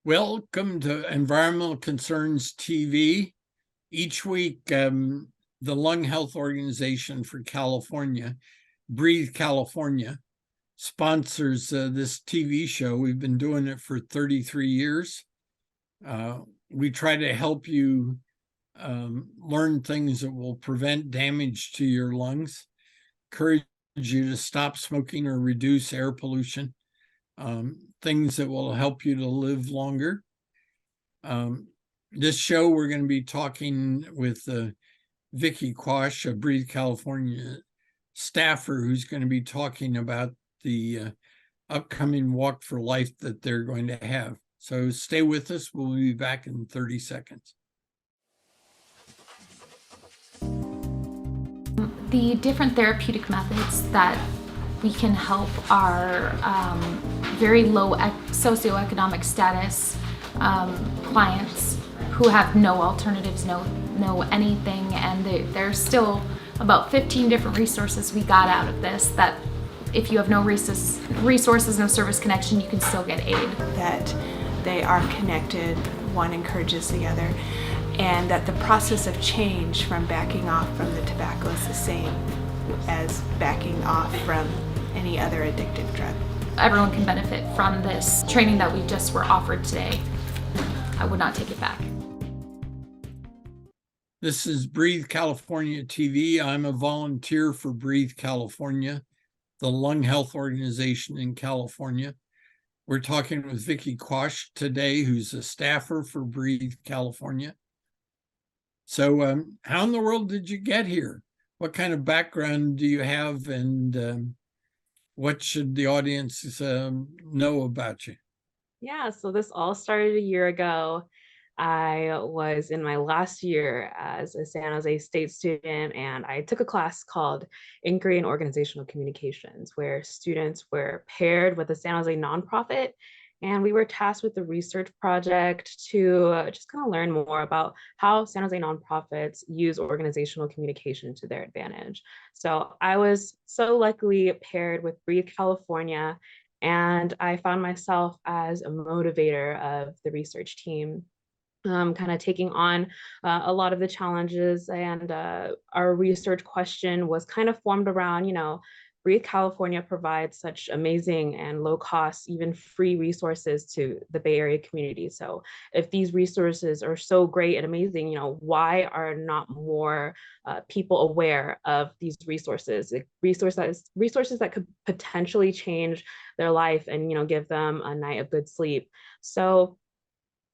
Welcome to Environmental Concerns TV. Each week, the Lung Health Organization for California, Breathe California, sponsors this TV show. We've been doing it for 33 years. We try to help you learn things that will prevent damage to your lungs, encourage you to stop smoking or reduce air pollution, things that will help you to live longer. This show, we're going to be talking with Vicky Quach, a Breathe California staffer, who's going to be talking about the upcoming Walk for Life that they're going to have. So stay with us. We'll be back in 30 seconds. The different therapeutic methods that we can help our very low socioeconomic status clients who have no alternatives, no anything, and there's still about 15 different resources we got out of this that if you have no resources, no service connection, you can still get aid. That they are connected, one encourages the other, and that the process of change from backing off from the tobacco is the same as backing off from any other addictive drug. Everyone can benefit from this training that we just were offered today. I would not take it back. This is Breathe California TV. I'm a volunteer for Breathe California, the lung health organization in California. We're talking with Vicky Quach today, who's a staffer for Breathe California. So how in the world did you get here? What kind of background do you have, and what should the audience know about you? Yeah, so this all started a year ago. I was in my last year as a San Jose State student, and I took a class called Inquiry and Organizational Communications, where students were paired with a San Jose nonprofit, and we were tasked with a research project to just kind of learn more about how San Jose nonprofits use organizational communication to their advantage. So I was so luckily paired with Breathe California, and I found myself as a motivator of the research team, kind of taking on a lot of the challenges. And our research question was kind of formed around, Breathe California provides such amazing and low cost, even free resources to the Bay Area community. So if these resources are so great and amazing, why are not more people aware of these resources, like resources that could potentially change their life and, give them a night of good sleep. So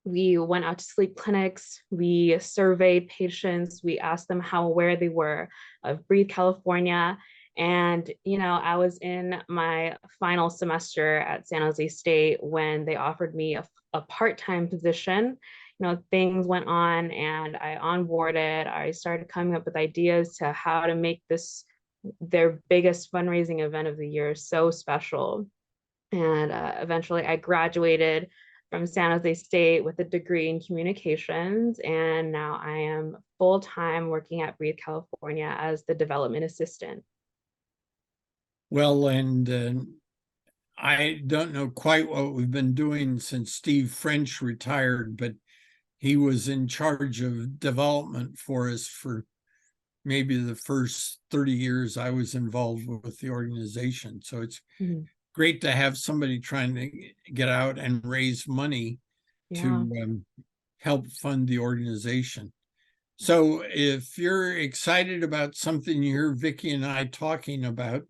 we went out to sleep clinics, we surveyed patients, we asked them how aware they were of Breathe California. And, I was in my final semester at San Jose State when they offered me a part-time position. Things went on and I onboarded. I started coming up with ideas to how to make this their biggest fundraising event of the year so special. And eventually I graduated from San Jose State with a degree in communications, and now I am full-time working at Breathe California as the development assistant. Well, and I don't know quite what we've been doing since Steve French retired, but he was in charge of development for us for maybe the first 30 years I was involved with the organization. So it's great to have somebody trying to get out and raise money to help fund the organization. So if you're excited about something you hear Vicky and I talking about,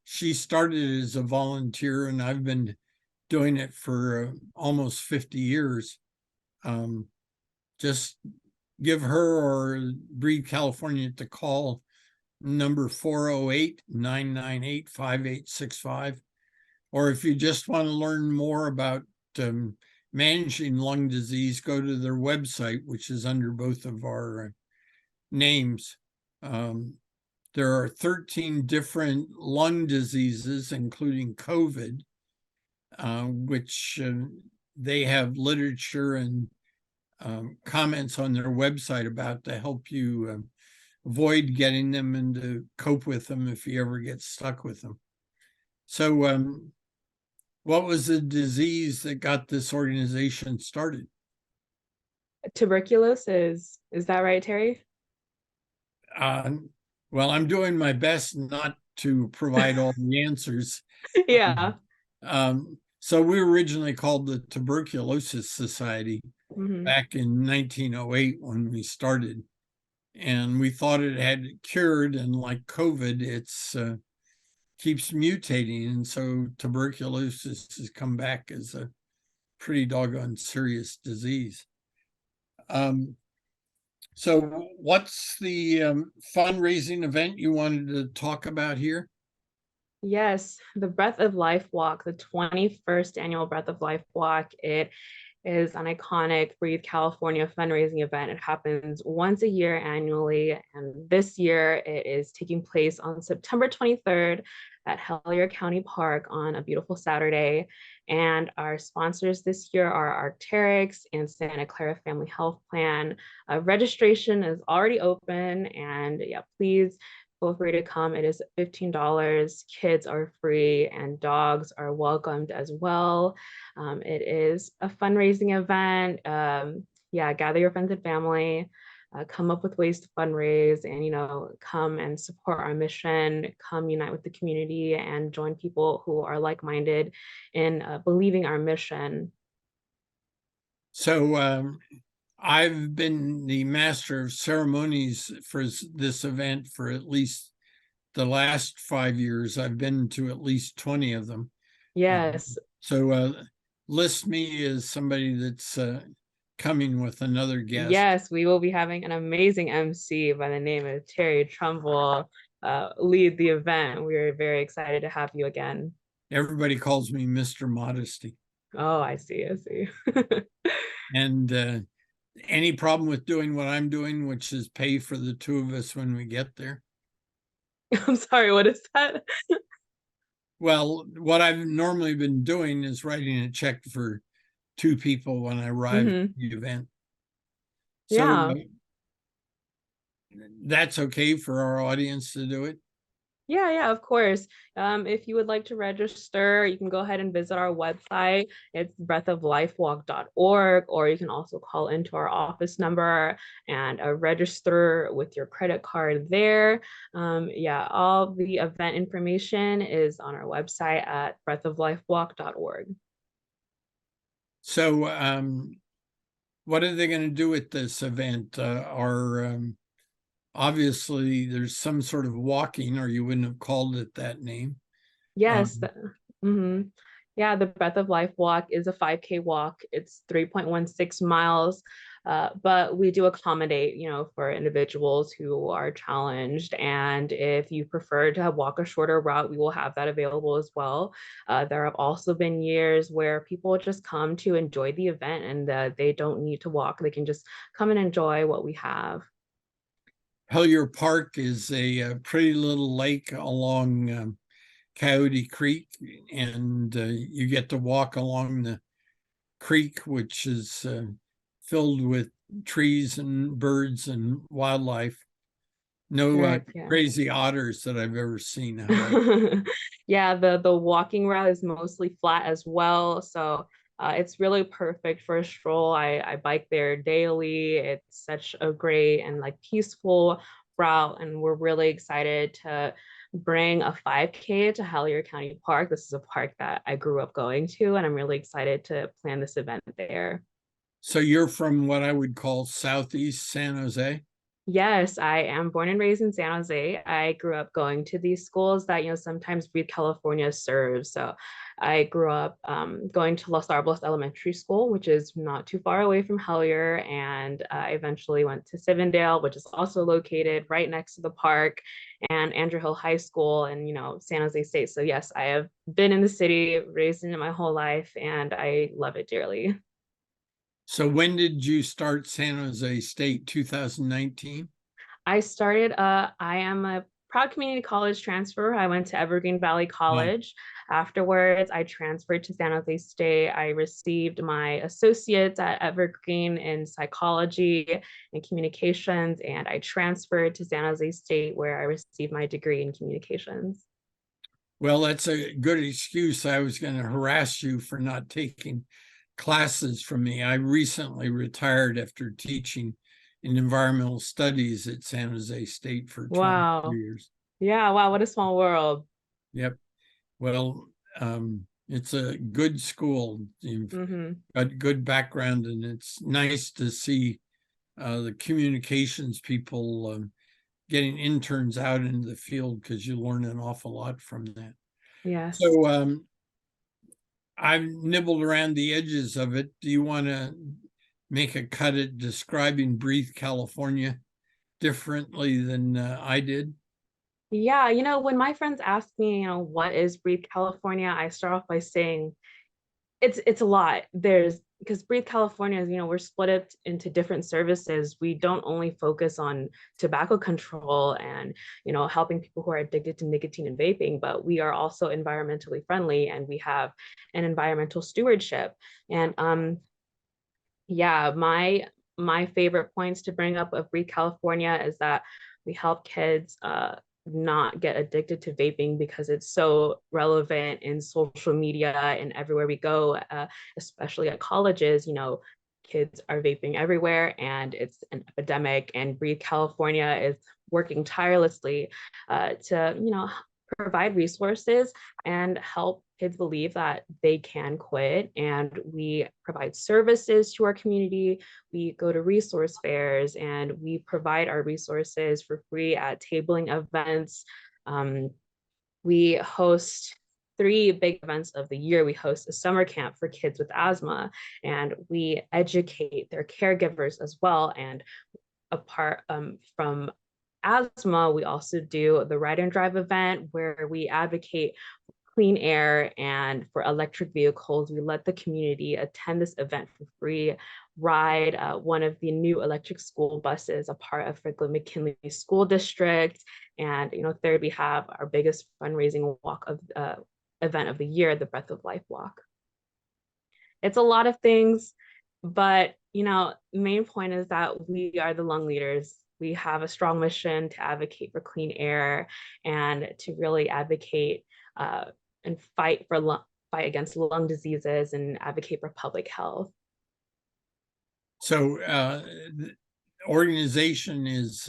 she started as a volunteer and I've been doing it for almost 50 years. Just give her or Breathe California to call number 408-998-5865. Or if you just want to learn more about managing lung disease, go to their website, which is under both of our names. There are 13 different lung diseases, including COVID, which they have literature and comments on their website about to help you avoid getting them and to cope with them if you ever get stuck with them. So What was the disease that got this organization started? Tuberculosis, is that right, Terry? Uh, well, I'm doing my best not to provide all the answers. Yeah. So we were originally called the Tuberculosis Society Mhm. back in 1908 when we started. And we thought it had cured, and like COVID, it's keeps mutating. And so tuberculosis has come back as a pretty doggone serious disease. So what's the fundraising event you wanted to talk about here? Yes, the Breath of Life Walk, the 21st annual Breath of Life Walk. It is an iconic Breathe California fundraising event. It happens once a year annually, and this year it is taking place on September 23rd at Hellyer County Park on a beautiful Saturday. And our sponsors this year are Arc'teryx and Santa Clara Family Health Plan. Registration is already open, and yeah, please feel free to come. It is $15. Kids are free and dogs are welcomed as well. It is a fundraising event. Yeah, gather your friends and family, come up with ways to fundraise, and come and support our mission, come unite with the community and join people who are like-minded in believing our mission. So I've been the master of ceremonies for this event for at least the last 5 years. I've been to at least 20 of them. Yes. So list me as somebody that's coming with another guest. Yes, we will be having an amazing MC by the name of Terry Trumbull lead the event. We are very excited to have you again. Everybody calls me Mr. Modesty. Oh, I see. I see. And any problem with doing what I'm doing, which is pay for the two of us when we get there? I'm sorry, what is that? Well, what I've normally been doing is writing a check for two people when I arrive at the event. So Yeah. that's okay for our audience to do it? Yeah, of course. If you would like to register, you can go ahead and visit our website. It's breathoflifewalk.org, or you can also call into our office number and register with your credit card there. Yeah, all the event information is on our website at breathoflifewalk.org. So what are they going to do with this event? Obviously there's some sort of walking, or you wouldn't have called it that name. Yes. Yeah, the Breath of Life walk is a 5K walk. It's 3.16 miles, but we do accommodate, for individuals who are challenged. And if you prefer to walk a shorter route, we will have that available as well. There have also been years where people just come to enjoy the event, and they don't need to walk. They can just come and enjoy what we have. Hellyer Park is a pretty little lake along Coyote Creek, and you get to walk along the creek, which is filled with trees and birds and wildlife. No Correct, yeah. crazy otters that I've ever seen. Yeah, the walking route is mostly flat as well, so it's really perfect for a stroll. I bike there daily. It's such a great and peaceful route, and we're really excited to bring a 5K to Hellyer County Park. This is a park that I grew up going to, and I'm really excited to plan this event there. So you're from what I would call Southeast San Jose? Yes, I am born and raised in San Jose. I grew up going to these schools that, sometimes Breathe California serves. So I grew up going to Los Arbos Elementary School, which is not too far away from Hellyer. And I eventually went to Sivendale, which is also located right next to the park, and Andrew Hill High School, and, San Jose State. So yes, I have been in the city, raised in it my whole life, and I love it dearly. So when did you start San Jose State? 2019? I started, I am a proud community college transfer. I went to Evergreen Valley College. Afterwards, I transferred to San Jose State. I received my associates at Evergreen in psychology and communications, and I transferred to San Jose State, where I received my degree in communications. Well, that's a good excuse. I was going to harass you for not taking classes from me. I recently retired after teaching in environmental studies at San Jose State for 22 Wow. years. Yeah, wow, what a small world. Yep. Well, it's a good school. You've Mm-hmm. got good background, and it's nice to see the communications people getting interns out into the field, because you learn an awful lot from that. Yes. So I've nibbled around the edges of it. Do you want to make a cut at describing Breathe California differently than I did? Yeah, when my friends ask me, what is Breathe California, I start off by saying it's a lot. There's because Breathe California is, we're split up into different services. We don't only focus on tobacco control and, helping people who are addicted to nicotine and vaping, but we are also environmentally friendly, and we have an environmental stewardship. And yeah, my favorite points to bring up of Breathe California is that we help kids not get addicted to vaping, because it's so relevant in social media and everywhere we go, especially at colleges. Kids are vaping everywhere, and it's an epidemic. And Breathe California is working tirelessly to, provide resources and help kids believe that they can quit. And we provide services to our community. We go to resource fairs, and we provide our resources for free at tabling events. We host 3 big events of the year. We host a summer camp for kids with asthma, and we educate their caregivers as well. And apart from asthma, we also do the Ride and Drive event, where we advocate clean air and for electric vehicles. We let the community attend this event for free, ride one of the new electric school buses, a part of Franklin McKinley School District. And third, we have our biggest fundraising walk of event of the year, the Breath of Life Walk. It's a lot of things, but main point is that we are the lung leaders. We have a strong mission to advocate for clean air, and to really advocate and fight against lung diseases, and advocate for public health. So the organization is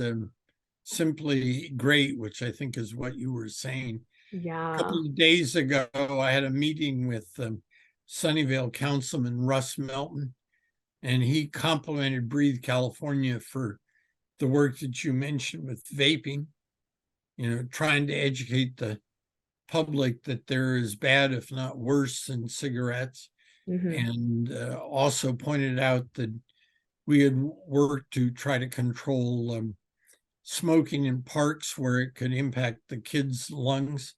simply great, which I think is what you were saying. Yeah. A couple of days ago, I had a meeting with Sunnyvale Councilman Russ Melton, and he complimented Breathe California for the work that you mentioned with vaping, trying to educate the public that they're as bad, if not worse, than cigarettes. Mm-hmm. And also pointed out that we had worked to try to control smoking in parks where it could impact the kids' lungs,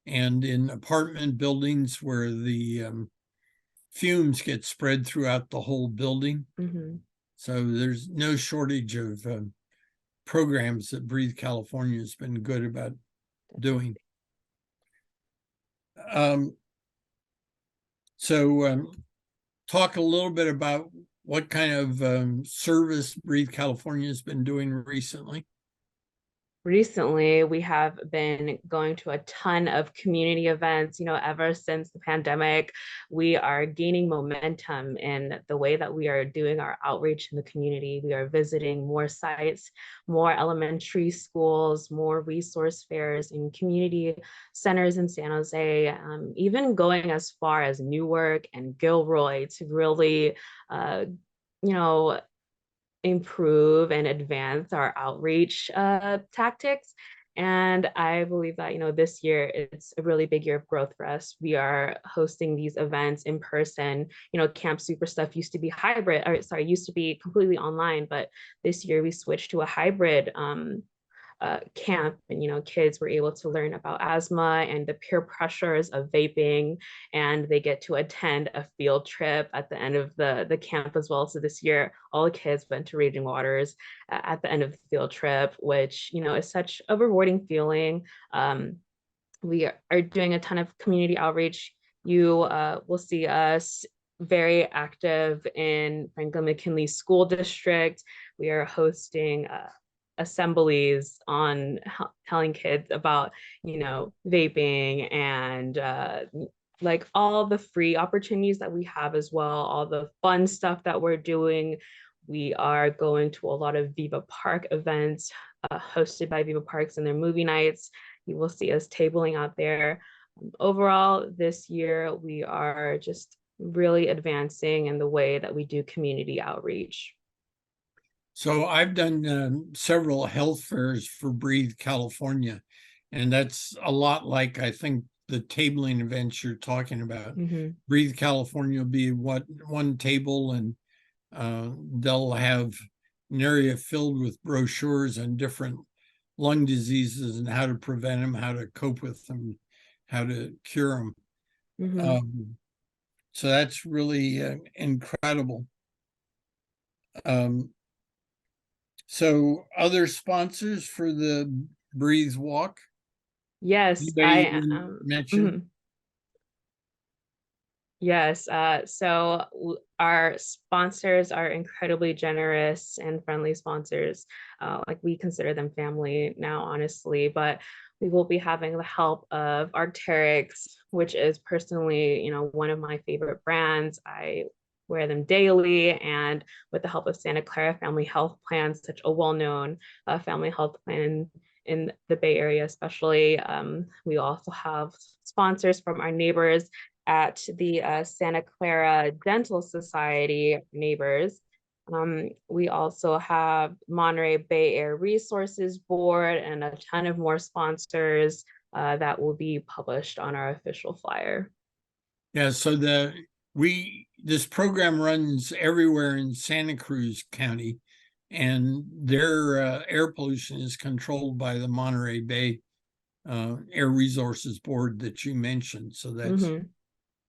and in apartment buildings where the fumes get spread throughout the whole building. Mm-hmm. So there's no shortage of programs that Breathe California has been good about doing. Talk a little bit about what kind of service Breathe California has been doing recently. Recently, we have been going to a ton of community events. Ever since the pandemic, we are gaining momentum in the way that we are doing our outreach in the community. We are visiting more sites, more elementary schools, more resource fairs in community centers in San Jose, even going as far as Newark and Gilroy to really, improve and advance our outreach tactics. And I believe that, this year it's a really big year of growth for us. We are hosting these events in person. Camp Super Stuff used to be used to be completely online, but this year we switched to a hybrid camp, and kids were able to learn about asthma and the peer pressures of vaping, and they get to attend a field trip at the end of the camp as well. So this year all the kids went to Raging Waters at the end of the field trip, which is such a rewarding feeling. We are doing a ton of community outreach. You will see us very active in Franklin McKinley School District. We are hosting assemblies on telling kids about, vaping and like all the free opportunities that we have as well, all the fun stuff that we're doing. We are going to a lot of Viva Park events hosted by Viva Parks and their movie nights. You will see us tabling out there. Overall, this year, we are just really advancing in the way that we do community outreach. So I've done several health fairs for Breathe California, and that's a lot like, I think, the tabling events you're talking about. Mhm. Breathe California will be one table, and they'll have an area filled with brochures on different lung diseases and how to prevent them, how to cope with them, how to cure them. Mhm. So that's really incredible. So other sponsors for the Breathe Walk? Yes, Anybody I you am. mentioned? Yes, our sponsors are incredibly generous and friendly sponsors. Like we consider them family now, honestly, but we will be having the help of Arc'teryx, which is personally, one of my favorite brands. I wear them daily, and with the help of Santa Clara Family Health Plan, such a well-known family health plan in the Bay Area, especially. We also have sponsors from our neighbors at the Santa Clara Dental Society neighbors. We also have Monterey Bay Air Resources Board and a ton of more sponsors that will be published on our official flyer. Yeah, so this program runs everywhere in Santa Cruz County, and their air pollution is controlled by the Monterey Bay Air Resources Board that you mentioned. So that's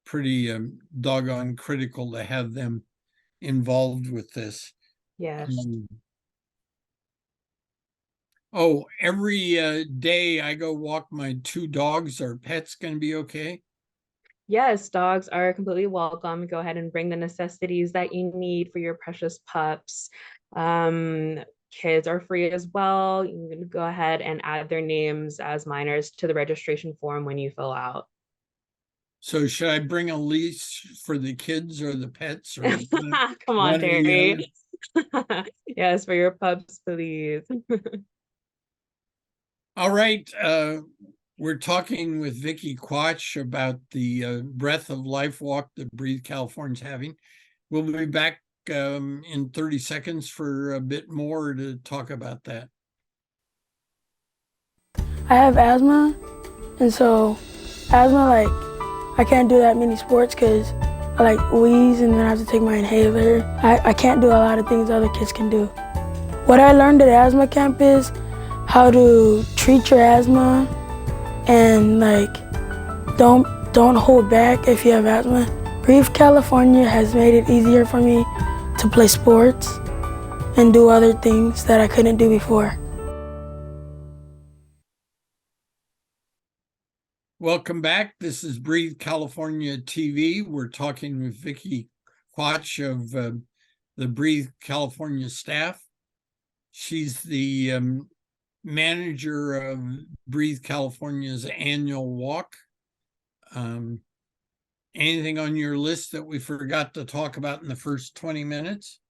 pretty doggone critical to have them involved with this. Yes. Every day I go walk my two dogs. Are pets going to be okay? Yes, dogs are completely welcome. Go ahead and bring the necessities that you need for your precious pups. Kids are free as well. You can go ahead and add their names as minors to the registration form when you fill out. So should I bring a leash for the kids or the pets, or Come on, one or the Terry. Yes, for your pups, please. All right. We're talking with Vicky Quach about the Breath of Life walk that Breathe California's having. We'll be back in 30 seconds for a bit more to talk about that. I have asthma, and so asthma, I can't do that many sports because I wheeze and then I have to take my inhaler. I can't do a lot of things other kids can do. What I learned at asthma camp is how to treat your asthma and don't hold back if you have asthma. Breathe California has made it easier for me to play sports and do other things that I couldn't do before. Welcome back. This is Breathe California TV. We're talking with Vicky Quach of the Breathe California staff. She's the manager of Breathe California's annual walk. Anything on your list that we forgot to talk about in the first 20 minutes?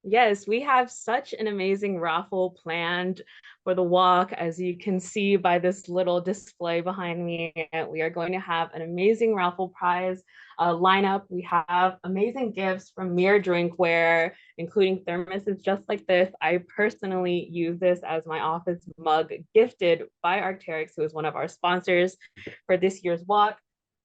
Yes, we have such an amazing raffle planned for the walk. As you can see by this little display behind me, we are going to have an amazing raffle prize lineup. We have amazing gifts from Mere Drinkware, including thermoses just like this. I personally use this as my office mug, gifted by Arc'teryx, who is one of our sponsors for this year's walk.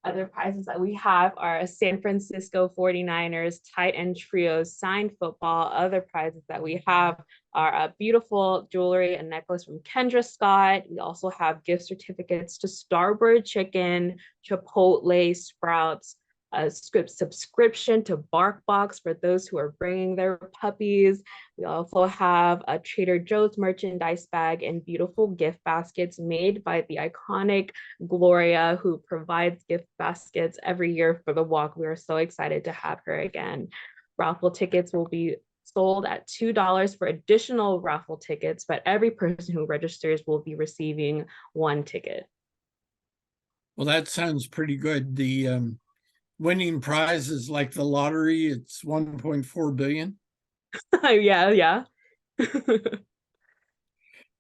Other prizes that we have are a San Francisco 49ers tight end trio signed football. Other prizes that we have are a beautiful jewelry and necklace from Kendra Scott. We also have gift certificates to Starbird Chicken, Chipotle, Sprouts, a subscription to BarkBox for those who are bringing their puppies. We also have a Trader Joe's merchandise bag and beautiful gift baskets made by the iconic Gloria, who provides gift baskets every year for the walk. We are so excited to have her again. Raffle tickets will be sold at $2 for additional raffle tickets, but every person who registers will be receiving 1 ticket. Well, that sounds pretty good. The winning prize is like the lottery. It's 1.4 billion. Yeah.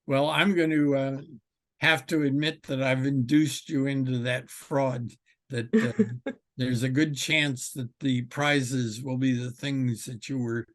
Well, I'm going to have to admit that I've induced you into that fraud, that there's a good chance that the prizes will be the things that you were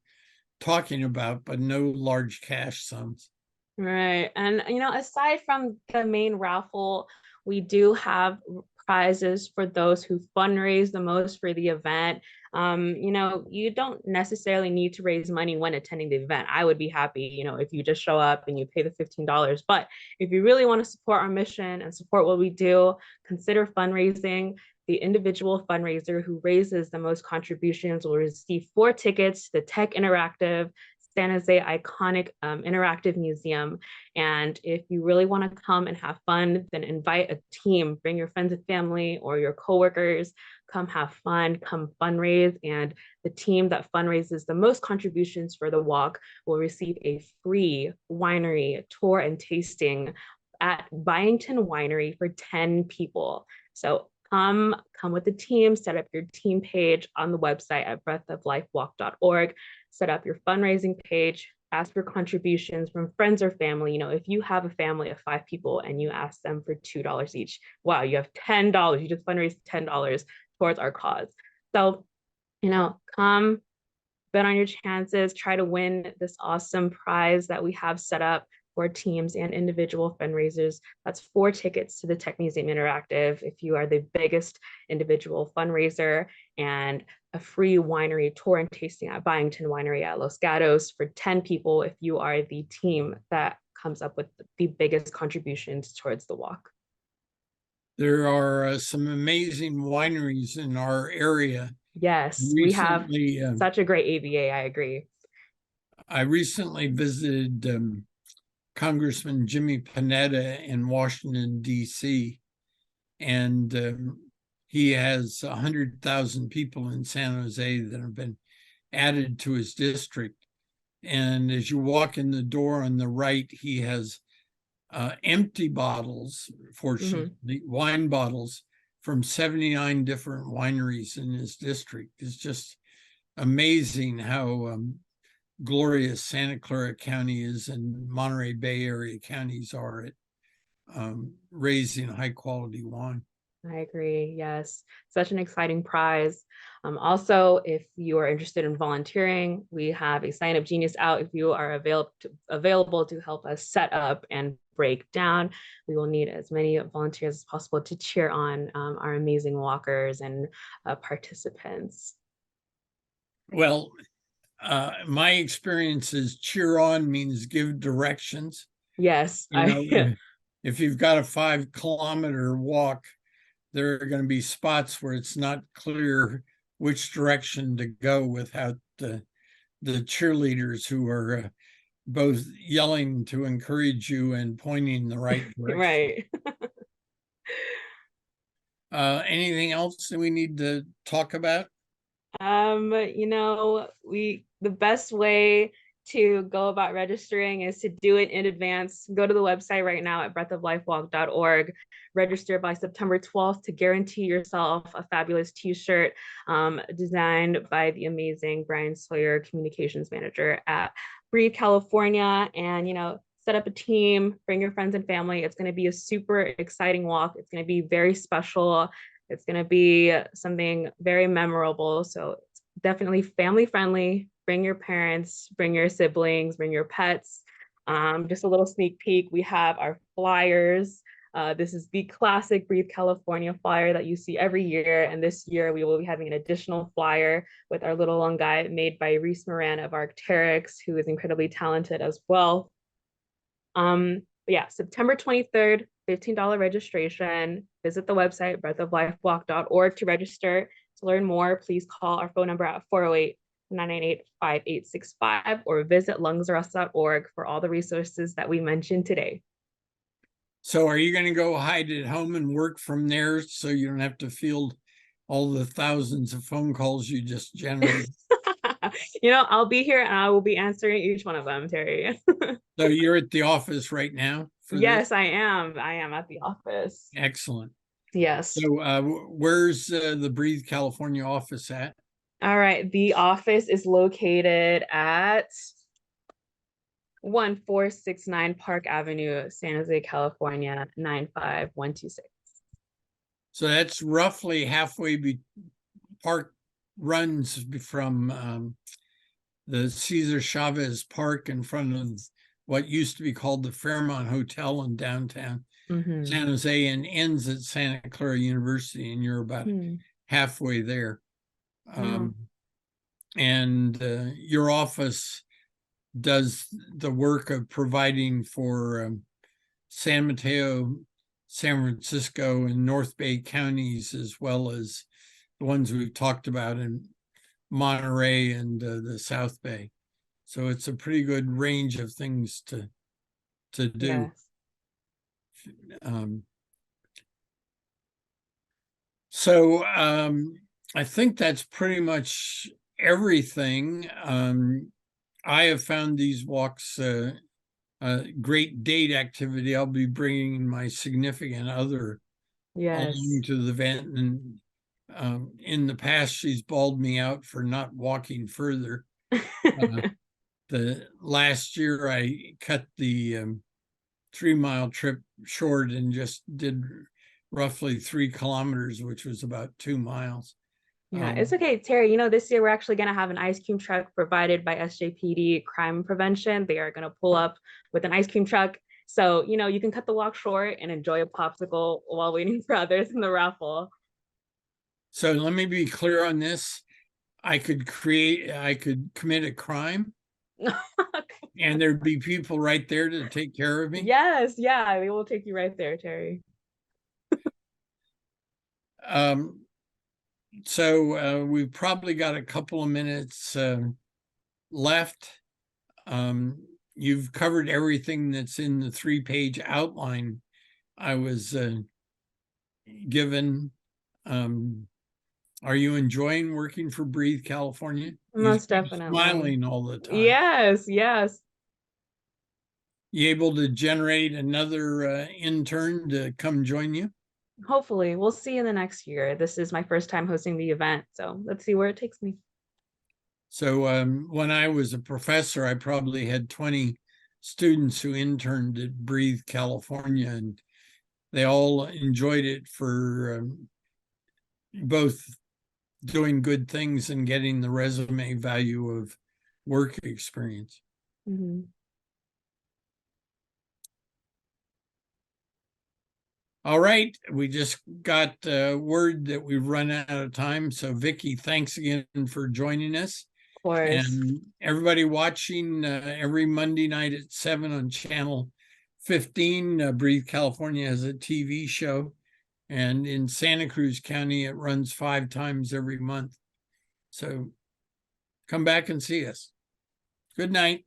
talking about, but no large cash sums. Right. And, aside from the main raffle, we do have prizes for those who fundraise the most for the event. You don't necessarily need to raise money when attending the event. I would be happy, if you just show up and you pay the $15. But if you really want to support our mission and support what we do, consider fundraising. The individual fundraiser who raises the most contributions will receive 4 tickets to the Tech Interactive San Jose iconic interactive museum. And if you really want to come and have fun, then invite a team, bring your friends and family or your coworkers, come have fun, come fundraise. And the team that fundraises the most contributions for the walk will receive a free winery tour and tasting at Byington Winery for 10 people. So come with the team, set up your team page on the website at breathoflifewalk.org. Set up your fundraising page, ask for contributions from friends or family. If you have a family of 5 people and you ask them for $2 each, wow, you have $10. You just fundraised $10 towards our cause. So, come, bet on your chances, try to win this awesome prize that we have set up for teams and individual fundraisers. That's 4 tickets to the Tech Museum Interactive if you are the biggest individual fundraiser, and a free winery tour and tasting at Byington Winery at Los Gatos for 10 people if you are the team that comes up with the biggest contributions towards the walk. There are some amazing wineries in our area. Yes, we have such a great AVA, I agree. I recently visited Congressman Jimmy Panetta in Washington, D.C., and he has 100,000 people in San Jose that have been added to his district. And as you walk in the door on the right, he has empty bottles, fortunately, wine bottles from 79 different wineries in his district. It's just amazing how glorious Santa Clara County is and Monterey Bay Area counties are at raising high quality wine. I agree. Yes, such an exciting prize. Also, if you are interested in volunteering, we have a Sign Up Genius out. If you are available to help us set up and break down, we will need as many volunteers as possible to cheer on our amazing walkers and participants. Well, my experience is cheer on means give directions. Yes. If you've got a 5-kilometer walk, there are going to be spots where it's not clear which direction to go without the cheerleaders who are both yelling to encourage you and pointing the right direction. Right. Anything else that we need to talk about? The best way to go about registering is to do it in advance. Go to the website right now at breathoflifewalk.org. Register by September 12th to guarantee yourself a fabulous t-shirt designed by the amazing Brian Sawyer, communications manager at Breathe, California. And, set up a team, bring your friends and family. It's going to be a super exciting walk. It's going to be very special. It's going to be something very memorable. So it's definitely family friendly. Bring your parents, bring your siblings, bring your pets. Just a little sneak peek. We have our flyers. This is the classic Breathe California flyer that you see every year. And this year we will be having an additional flyer with our little long guy made by Reese Moran of Arc'teryx, who is incredibly talented as well. September 23rd, $15 registration. Visit the website, breathoflifewalk.org to register. To learn more, please call our phone number at 408-998-5865 or visit lungsorus.org for all the resources that we mentioned today. So are you going to go hide at home and work from there so you don't have to field all the thousands of phone calls you just generated? I'll be here and I will be answering each one of them, Terry. So you're at the office right now for this? Yes, I am. I am at the office. Excellent. Yes. So where's the Breathe California office at? All right. The office is located at 1469 Park Avenue, San Jose, California, 95126. So that's roughly halfway park runs from the Cesar Chavez Park in front of what used to be called the Fairmont Hotel in downtown San Jose and ends at Santa Clara University, and you're about halfway there. And your office does the work of providing for San Mateo, San Francisco, and North Bay counties, as well as the ones we've talked about in Monterey and the South Bay. So it's a pretty good range of things to do. Yes. I think that's pretty much everything. I have found these walks a great date activity. I'll be bringing my significant other along to the event, and in the past she's bawled me out for not walking further. The last year I cut the 3-mile trip short and just did roughly 3 kilometers, which was about 2 miles. Yeah, it's okay, Terry. This year we're actually going to have an ice cream truck provided by SJPD Crime Prevention. They are going to pull up with an ice cream truck. So, you can cut the walk short and enjoy a popsicle while waiting for others in the raffle. So let me be clear on this. I could commit a crime and there'd be people right there to take care of me. Yes, yeah, we will take you right there, Terry. So we've probably got a couple of minutes left. You've covered everything that's in the 3-page outline I was given. Are you enjoying working for Breathe California? Most definitely. Smiling all the time. Yes, yes. You able to generate another intern to come join you? Hopefully. We'll see in the next year. This is my first time hosting the event, so let's see where it takes me. So when I was a professor, I probably had 20 students who interned at Breathe California, and they all enjoyed it for both doing good things and getting the resume value of work experience. All right, we just got word that we've run out of time. So Vicky, thanks again for joining us. Of course. And everybody watching every Monday night at 7 on channel 15, Breathe California has a TV show. And in Santa Cruz County, it runs 5 times every month. So come back and see us. Good night.